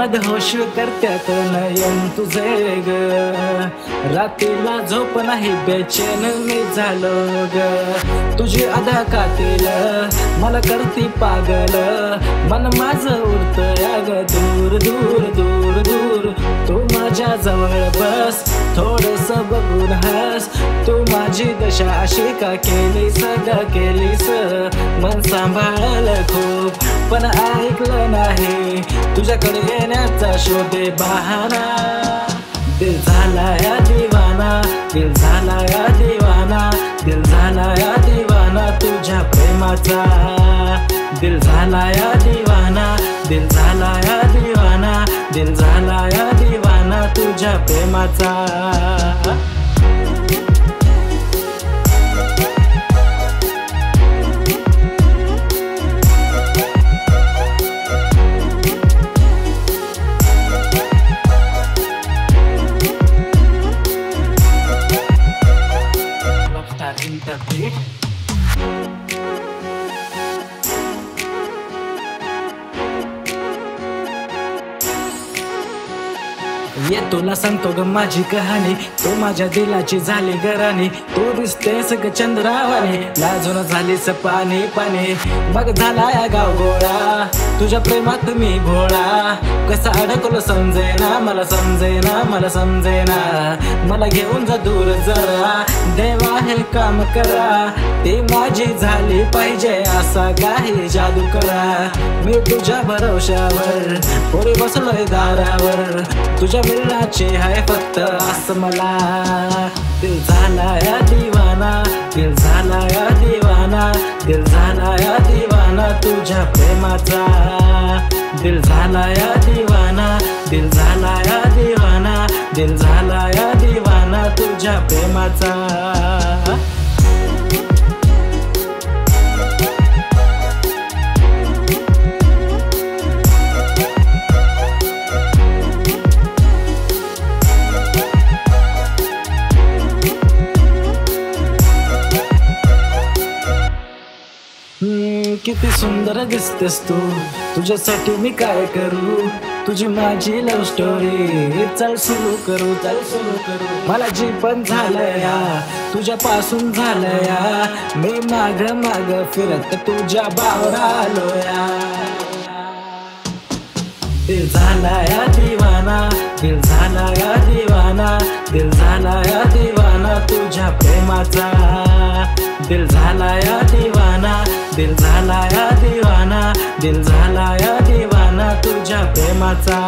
मदहोश करत्यात नयन तुझे ग, रात्रीला झोप नाही बेचैन मी झालो ग, तुझी अदा कातील मला करती पागल, मन माझं उडतंय ग दूर दूर दूर दूर, तू माझ्या जवळ बस थोडस बघून हस, तू माझी दशा अशी का केलीस ग केलीस, मन सांभाळलं खूप पण ऐकलं नाही, तुझ्याकडे येण्याचा शोधे बहाना, दिल झाला या दिवाना, दिल झाला या दिवाना, दिल झाला या दिवाना तुझ्या प्रेमाचा, दिल झाला या दिवाना, दिल झाला या दिवाना, दिल झाला या दिवाना तुझ्या प्रेमाचा. ये तुला सांगतो ग माझी कहाणी, तू माझ्या दिलाची झाली गराणी, तू दिसतेस ग चंद्रावाने, लाजून झालीस पाणी पाणी, मग झाला या गाव गोळा तुझ्या प्रेमात मी भोळा, कसा अडकलो समजेना मला समजेना मला समजेना, मला घेऊन जा दूर जरा देवा हे काम करा, ती माझी झाली पाहिजे असा काही जादू करा, मी तुझ्या भरवशावर पुढे बसलोय दारावर, तुझ्या मिलनाची आहे फक्त असं मला, दिल झाला या दिवाना, दिल झाला या दिवाना, दिल झाला या दिवाना तुझ्या प्रेमाचा, दिल झाला या दिवाना, दिल झाला या दिवाना, दिल झाला या दिवाना तुझ्या प्रेमाचा. किती सुंदर दिसतेस तू, तुझ्यासाठी मी काय करू, तुझी माझी लव्ह स्टोरी चल सुरू करू चल सुरू करू, मला जी पण झालंया तुझ्यापासून झालंया, मी माग माग फिरत तुझ्या बावर आलोया, दिल झाला या दिवाना, दिल झाला या दिवाना, दिल झाला या दिवाना तुझ्या प्रेमाचा, दिल झाला या दिवाना, दिल झाला या दिवाना, दिल झाला या दिवाना तुझ्या प्रेमाचा.